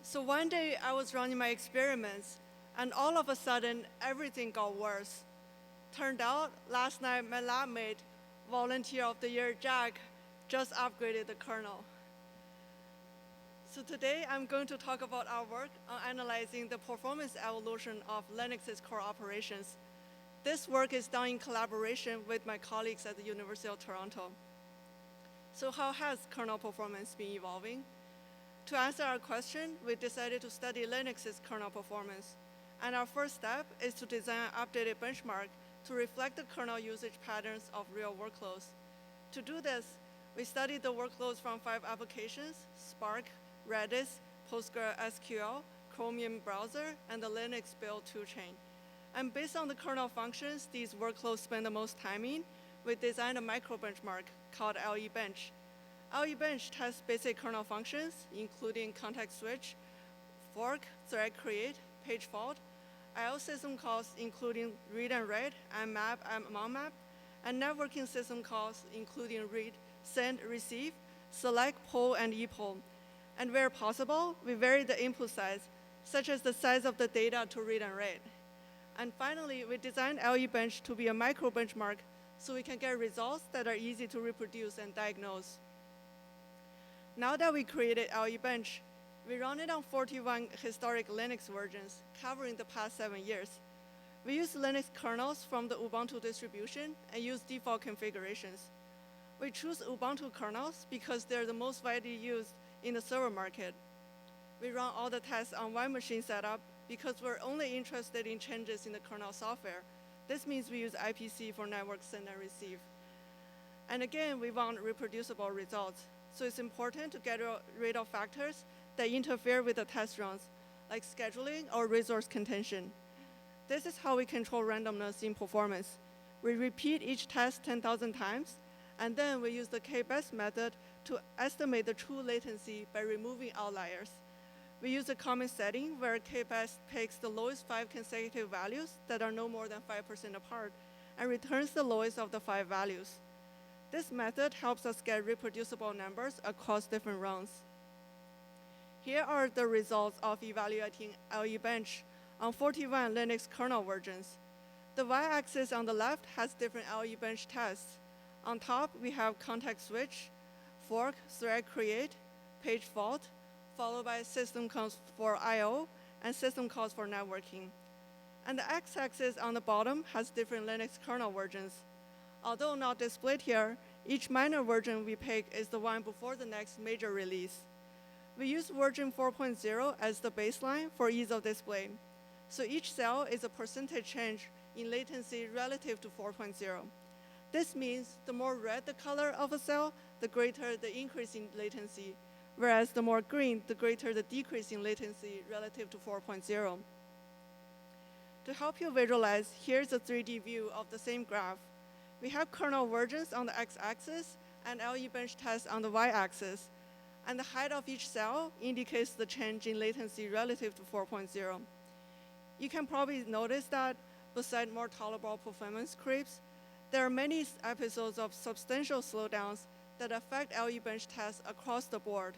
So one day I was running my experiments, and all of a sudden everything got worse. Turned out last night my lab mate, Volunteer of the Year Jack, just upgraded the kernel. So today I'm going to talk about our work on analyzing the performance evolution of Linux's core operations. This work is done in collaboration with my colleagues at the University of Toronto. So how has kernel performance been evolving? To answer our question, we decided to study Linux's kernel performance. And our first step is to design an updated benchmark to reflect the kernel usage patterns of real workloads. To do this, we studied the workloads from 5 applications: Spark, Redis, PostgreSQL, Chromium browser, and the Linux build toolchain. And based on the kernel functions these workloads spend the most time in, we designed a micro benchmark called LE-bench. LE-bench tests basic kernel functions, including context switch, fork, thread create, page fault, I/O system calls, including read and write, and map and map, and networking system calls, including read, send, receive, select, poll, and epoll. And where possible, we vary the input size, such as the size of the data to read and write. And finally, we designed LE-bench to be a micro benchmark so we can get results that are easy to reproduce and diagnose. Now that we created LE-bench, we run it on 41 historic Linux versions covering the past 7 years. We use Linux kernels from the Ubuntu distribution and use default configurations. We choose Ubuntu kernels because they're the most widely used in the server market. We run all the tests on one machine setup because we're only interested in changes in the kernel software. This means we use IPC for network send and receive. And again, we want reproducible results. So it's important to get rid of factors that interfere with the test runs, like scheduling or resource contention. This is how we control randomness in performance. We repeat each test 10,000 times, and then we use the k-best method to estimate the true latency by removing outliers. We use a common setting where k-best picks the lowest 5 consecutive values that are no more than 5% apart and returns the lowest of the 5 values. This method helps us get reproducible numbers across different runs. Here are the results of evaluating LE-bench on 41 Linux kernel versions. The y-axis on the left has different LE-bench tests. On top, we have context switch, fork, thread create, page fault, followed by system calls for I/O and system calls for networking. And the x-axis on the bottom has different Linux kernel versions. Although not displayed here, each minor version we pick is the one before the next major release. We use version 4.0 as the baseline for ease of display. So each cell is a percentage change in latency relative to 4.0. This means the more red the color of a cell, the greater the increase in latency, whereas the more green, the greater the decrease in latency relative to 4.0. To help you visualize, here's a 3D view of the same graph. We have kernel versions on the x-axis and LE-bench tests on the y-axis. And the height of each cell indicates the change in latency relative to 4.0. You can probably notice that besides more tolerable performance creeps, there are many episodes of substantial slowdowns that affect LE-bench tests across the board.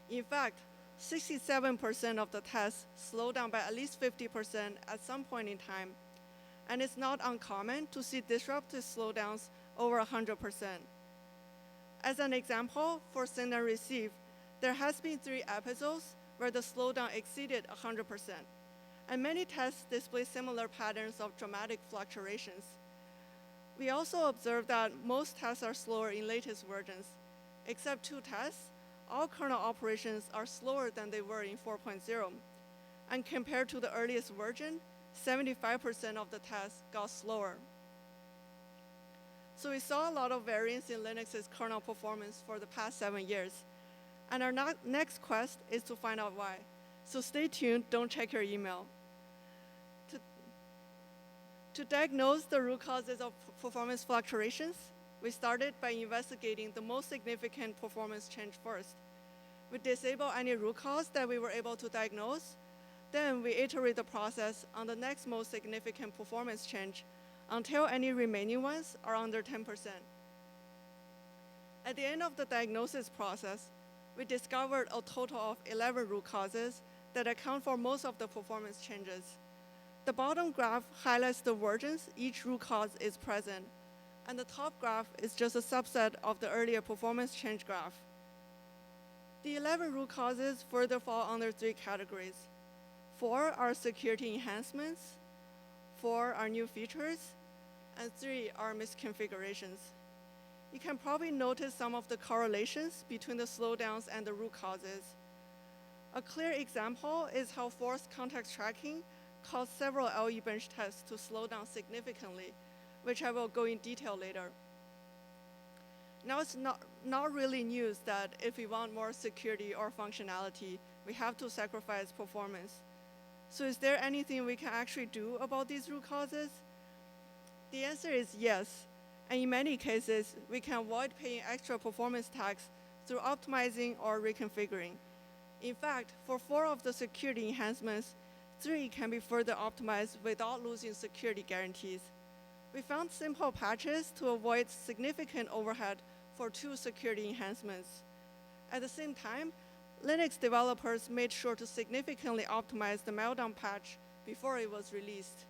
In fact, 67% of the tests slow down by at least 50% at some point in time. And it's not uncommon to see disruptive slowdowns over 100%. As an example, for send and receive, there has been 3 episodes where the slowdown exceeded 100%. And many tests display similar patterns of dramatic fluctuations. We also observed that most tests are slower in latest versions. Except 2 tests, all kernel operations are slower than they were in 4.0. And compared to the earliest version, 75% of the tests got slower. So we saw a lot of variance in Linux's kernel performance for the past 7 years. And our next quest is to find out why. So stay tuned, don't check your email. To diagnose the root causes of performance fluctuations, we started by investigating the most significant performance change first. We disable any root cause that we were able to diagnose. Then we iterate the process on the next most significant performance change until any remaining ones are under 10%. At the end of the diagnosis process, we discovered a total of 11 root causes that account for most of the performance changes. The bottom graph highlights the versions each root cause is present, and the top graph is just a subset of the earlier performance change graph. The 11 root causes further fall under 3 categories. 4 are security enhancements, 4 are new features, and 3 are misconfigurations. You can probably notice some of the correlations between the slowdowns and the root causes. A clear example is how forced context tracking caused several LE bench tests to slow down significantly, which I will go in detail later. Now it's not really news that if we want more security or functionality, we have to sacrifice performance. So is there anything we can actually do about these root causes? The answer is yes, and in many cases, we can avoid paying extra performance tax through optimizing or reconfiguring. In fact, for 4 of the security enhancements, 3 can be further optimized without losing security guarantees. We found simple patches to avoid significant overhead for 2 security enhancements. At the same time, Linux developers made sure to significantly optimize the Meltdown patch before it was released.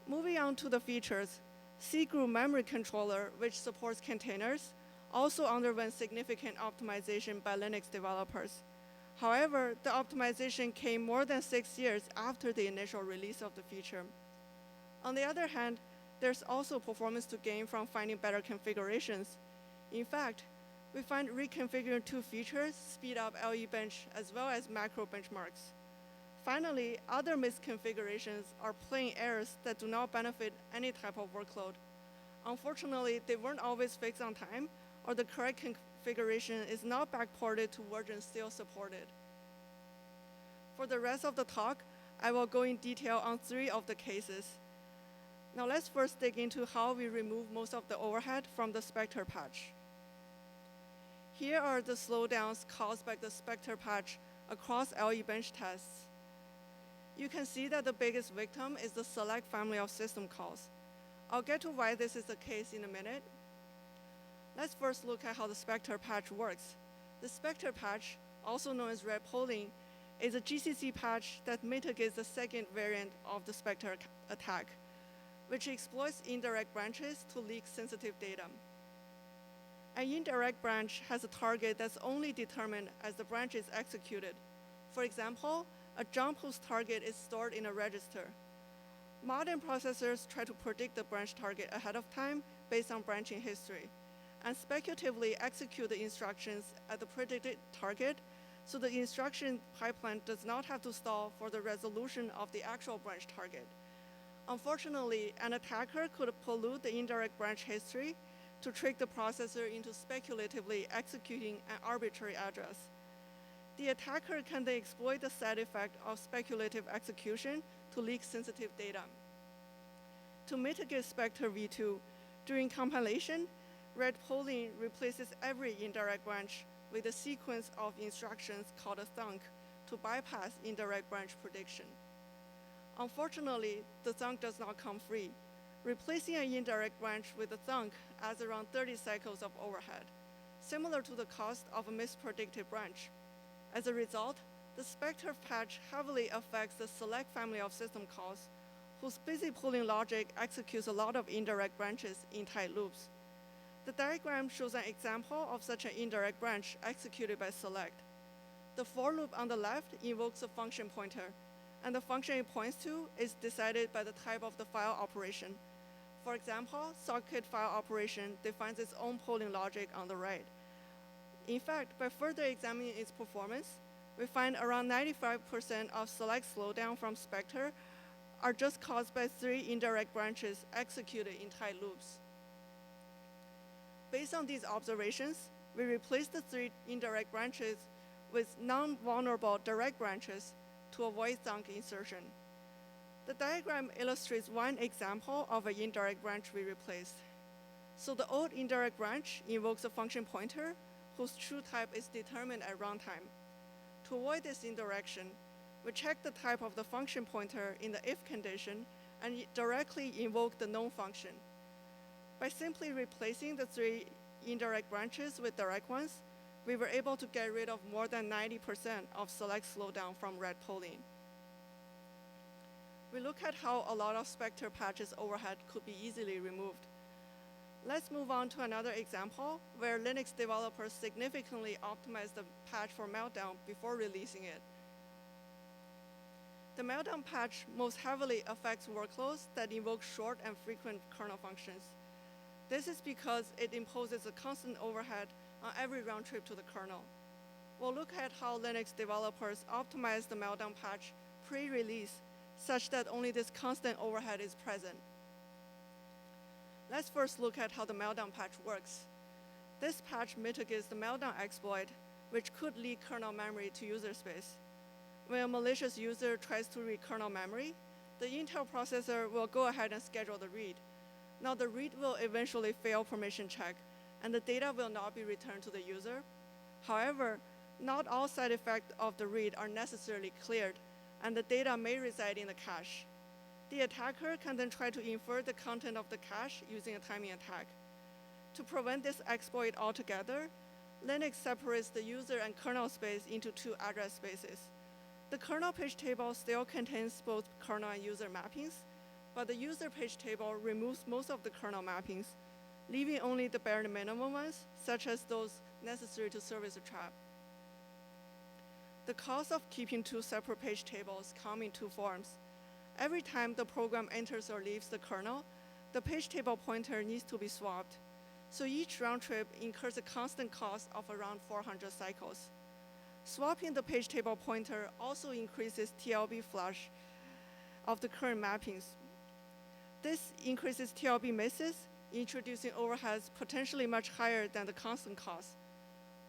Moving on to the features, C-Group Memory Controller, which supports containers, also underwent significant optimization by Linux developers. However, the optimization came more than 6 years after the initial release of the feature. On the other hand, there's also performance to gain from finding better configurations. In fact, we find reconfiguring 2 features speed up LE bench as well as macro benchmarks. Finally, other misconfigurations are plain errors that do not benefit any type of workload. Unfortunately, they weren't always fixed on time, or the correct configuration is not backported to versions still supported. For the rest of the talk, I will go in detail on 3 of the cases. Now let's first dig into how we remove most of the overhead from the Spectre patch. Here are the slowdowns caused by the Spectre patch across LE bench tests. You can see that the biggest victim is the select family of system calls. I'll get to why this is the case in a minute. Let's first look at how the Spectre patch works. The Spectre patch, also known as red polling, is a GCC patch that mitigates the second variant of the Spectre attack, which exploits indirect branches to leak sensitive data. An indirect branch has a target that's only determined as the branch is executed. For example, a jump whose target is stored in a register. Modern processors try to predict the branch target ahead of time based on branching history, and speculatively execute the instructions at the predicted target, so the instruction pipeline does not have to stall for the resolution of the actual branch target. Unfortunately, an attacker could pollute the indirect branch history to trick the processor into speculatively executing an arbitrary address. The attacker can then exploit the side effect of speculative execution to leak sensitive data. To mitigate Spectre v2, during compilation, red polling replaces every indirect branch with a sequence of instructions called a thunk to bypass indirect branch prediction. Unfortunately, the thunk does not come free. Replacing an indirect branch with a thunk adds around 30 cycles of overhead, similar to the cost of a mispredicted branch. As a result, the Spectre patch heavily affects the select family of system calls, whose busy pooling logic executes a lot of indirect branches in tight loops. The diagram shows an example of such an indirect branch executed by select. The for loop on the left invokes a function pointer, and the function it points to is decided by the type of the file operation. For example, socket file operation defines its own polling logic on the right. In fact, by further examining its performance, we find around 95% of select slowdown from Spectre are just caused by 3 indirect branches executed in tight loops. Based on these observations, we replaced the 3 indirect branches with non-vulnerable direct branches to avoid thunk insertion. The diagram illustrates one example of an indirect branch we replaced. So the old indirect branch invokes a function pointer whose true type is determined at runtime. To avoid this indirection, we check the type of the function pointer in the if condition and directly invoke the known function. By simply replacing the 3 indirect branches with direct ones, we were able to get rid of more than 90% of select slowdown from red polling. We look at how a lot of Spectre patches overhead could be easily removed. Let's move on to another example where Linux developers significantly optimized the patch for Meltdown before releasing it. The Meltdown patch most heavily affects workloads that invoke short and frequent kernel functions. This is because it imposes a constant overhead on every round trip to the kernel. We'll look at how Linux developers optimize the Meltdown patch pre-release such that only this constant overhead is present. Let's first look at how the Meltdown patch works. This patch mitigates the Meltdown exploit, which could leak kernel memory to user space. When a malicious user tries to read kernel memory, the Intel processor will go ahead and schedule the read. Now the read will eventually fail permission check, and the data will not be returned to the user. However, not all side effects of the read are necessarily cleared, and the data may reside in the cache. The attacker can then try to infer the content of the cache using a timing attack. To prevent this exploit altogether, Linux separates the user and kernel space into two address spaces. The kernel page table still contains both kernel and user mappings, but the user page table removes most of the kernel mappings, leaving only the bare minimum ones, such as those necessary to service a trap. The cost of keeping two separate page tables come in two forms. Every time the program enters or leaves the kernel, the page table pointer needs to be swapped. So each round trip incurs a constant cost of around 400 cycles. Swapping the page table pointer also increases TLB flush of the current mappings. This increases TLB misses, introducing overheads potentially much higher than the constant cost.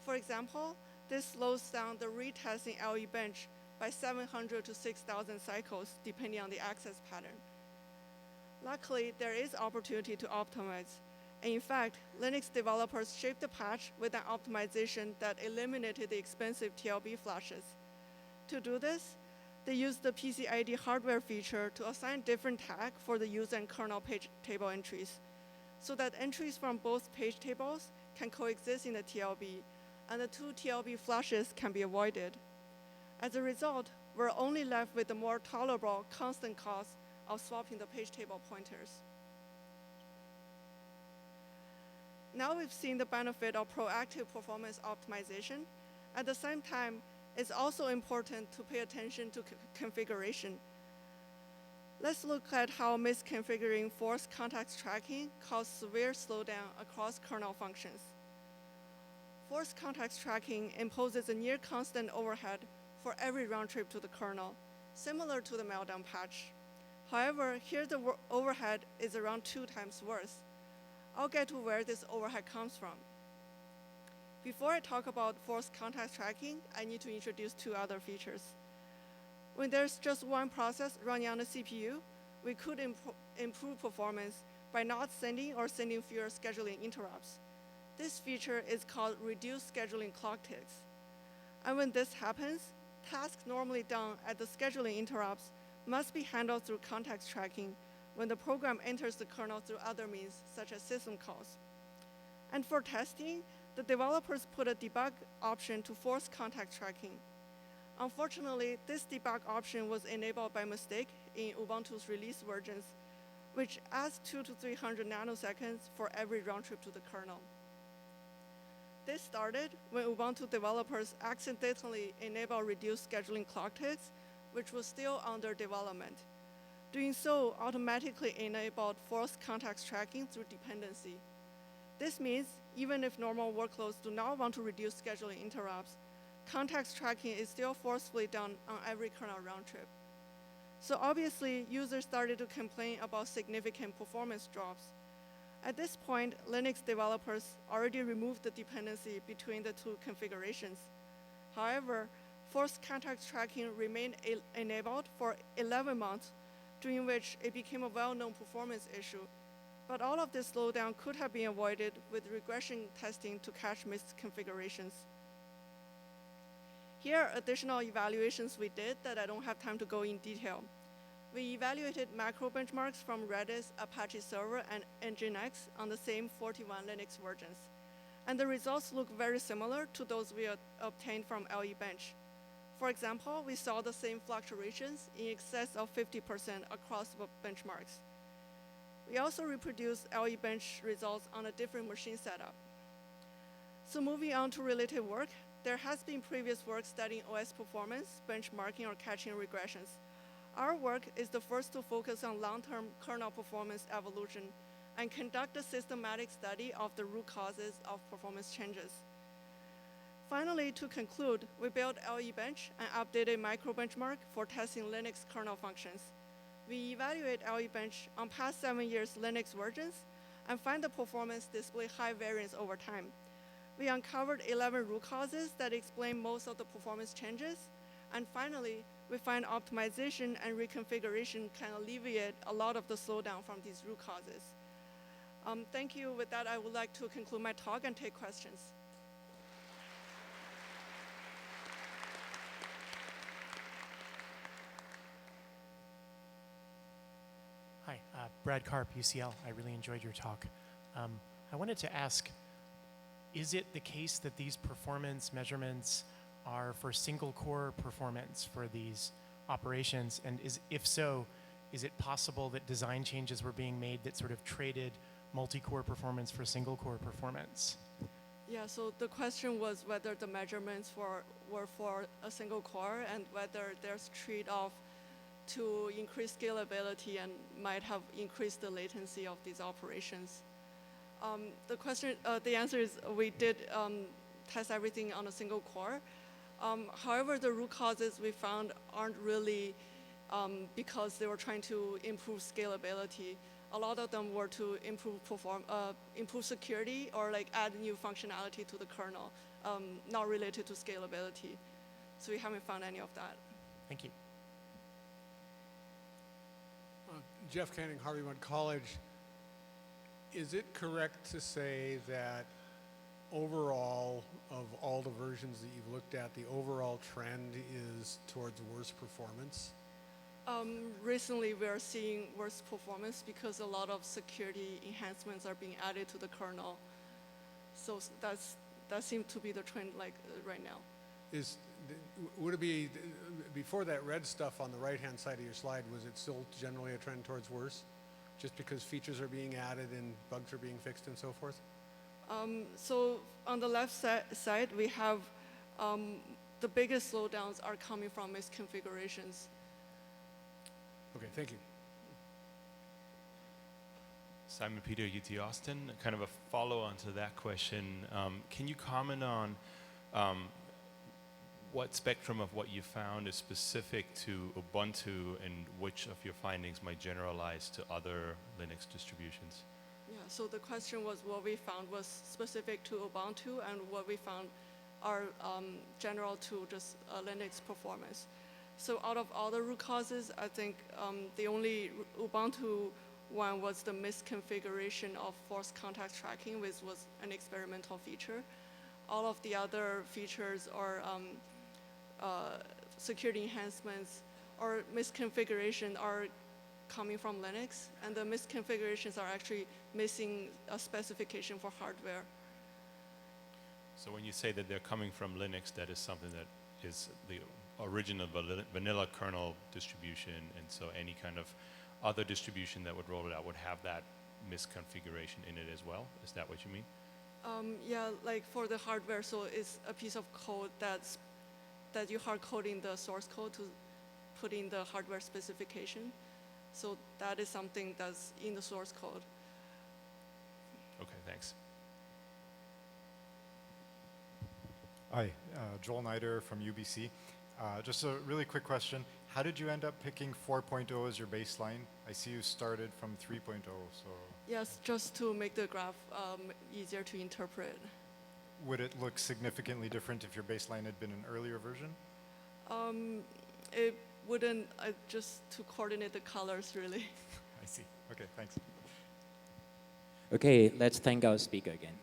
For example, this slows down the retesting LE bench by 700 to 6,000 cycles, depending on the access pattern. Luckily, there is opportunity to optimize. And in fact, Linux developers shaped the patch with an optimization that eliminated the expensive TLB flashes. To do this, they used the PCID hardware feature to assign different tag for the user and kernel page table entries, so that entries from both page tables can coexist in the TLB, and the two TLB flashes can be avoided. As a result, we're only left with the more tolerable constant cost of swapping the page table pointers. Now we've seen the benefit of proactive performance optimization. At the same time, it's also important to pay attention to configuration. Let's look at how misconfiguring forced context tracking caused severe slowdown across kernel functions. Forced context tracking imposes a near constant overhead for every round trip to the kernel, similar to the Meltdown patch. However, here the overhead is around 2 times worse. I'll get to where this overhead comes from. Before I talk about forced context tracking, I need to introduce 2 other features. When there's just one process running on the CPU, we could improve performance by not sending or sending fewer scheduling interrupts. This feature is called reduced scheduling clock ticks. And when this happens, tasks normally done at the scheduling interrupts must be handled through context tracking when the program enters the kernel through other means, such as system calls. And for testing, the developers put a debug option to force context tracking. Unfortunately, this debug option was enabled by mistake in Ubuntu's release versions, which adds 200 to 300 nanoseconds for every round trip to the kernel. This started when Ubuntu developers accidentally enabled reduced scheduling clock ticks, which was still under development. Doing so automatically enabled forced context tracking through dependency. This means even if normal workloads do not want to reduce scheduling interrupts, context tracking is still forcefully done on every kernel round trip. So obviously, users started to complain about significant performance drops. At this point, Linux developers already removed the dependency between the 2 configurations. However, forced context tracking remained enabled for 11 months, during which it became a well-known performance issue. But all of this slowdown could have been avoided with regression testing to catch misconfigurations. Here are additional evaluations we did that I don't have time to go in detail. We evaluated macro benchmarks from Redis, Apache Server, and Nginx on the same 41 Linux versions. And the results look very similar to those we obtained from LE Bench. For example, we saw the same fluctuations in excess of 50% across the benchmarks. We also reproduced LE Bench results on a different machine setup. So moving on to related work, there has been previous work studying OS performance, benchmarking, or catching regressions. Our work is the first to focus on long-term kernel performance evolution and conduct a systematic study of the root causes of performance changes. Finally, to conclude, we built LE Bench, an updated micro-benchmark for testing Linux kernel functions. We evaluate LE Bench on past 7 years Linux versions and find the performance display high variance over time. We uncovered 11 root causes that explain most of the performance changes. And finally, we find optimization and reconfiguration can alleviate a lot of the slowdown from these root causes. Thank you. With that, I would like to conclude my talk and take questions. Hi, Brad Karp, UCL. I really enjoyed your talk. I wanted to ask, is it the case that these performance measurements are for single core performance for these operations? And if so, is it possible that design changes were being made that sort of traded multi-core performance for single core performance? Yeah, so the question was whether the measurements were for a single core and whether there's trade-off to increase scalability and might have increased the latency of these operations. The answer is we did test everything on a single core. However, the root causes we found aren't really because they were trying to improve scalability. A lot of them were to improve security or like add new functionality to the kernel, not related to scalability. So we haven't found any of that. Thank you. Jeff Canning, Harvey Mudd College. Is it correct to say that overall, of all the versions that you've looked at, the overall trend is towards worse performance? Recently, we are seeing worse performance because a lot of security enhancements are being added to the kernel. So that seems to be the trend right now. Would it be, before that red stuff on the right-hand side of your slide, was it still generally a trend towards worse? Just because features are being added and bugs are being fixed and so forth? So on the left side, we have the biggest slowdowns are coming from misconfigurations. Okay, thank you. Simon Peter, UT Austin. Kind of a follow-on to that question. Can you comment on what spectrum of what you found is specific to Ubuntu and which of your findings might generalize to other Linux distributions? Yeah, so the question was what we found was specific to Ubuntu and what we found are general to just Linux performance. So out of all the root causes, I think the only Ubuntu one was the misconfiguration of force contact tracking, which was an experimental feature. All of the other features or security enhancements or misconfiguration are coming from Linux, and the misconfigurations are actually missing a specification for hardware. So when you say that they're coming from Linux, that is something that is the original vanilla kernel distribution, and so any kind of other distribution that would roll it out would have that misconfiguration in it as well? Is that what you mean? Yeah, like for the hardware, so it's a piece of code that you hard code in the source code to put in the hardware specification. So that is something that's in the source code. Okay, thanks. Hi, Joel Nider from UBC. Just a really quick question. How did you end up picking 4.0 as your baseline? I see you started from 3.0, so... Yes, just to make the graph easier to interpret. Would it look significantly different if your baseline had been an earlier version? It wouldn't, just to coordinate the colors, really. I see. Okay, thanks. Okay, let's thank our speaker again.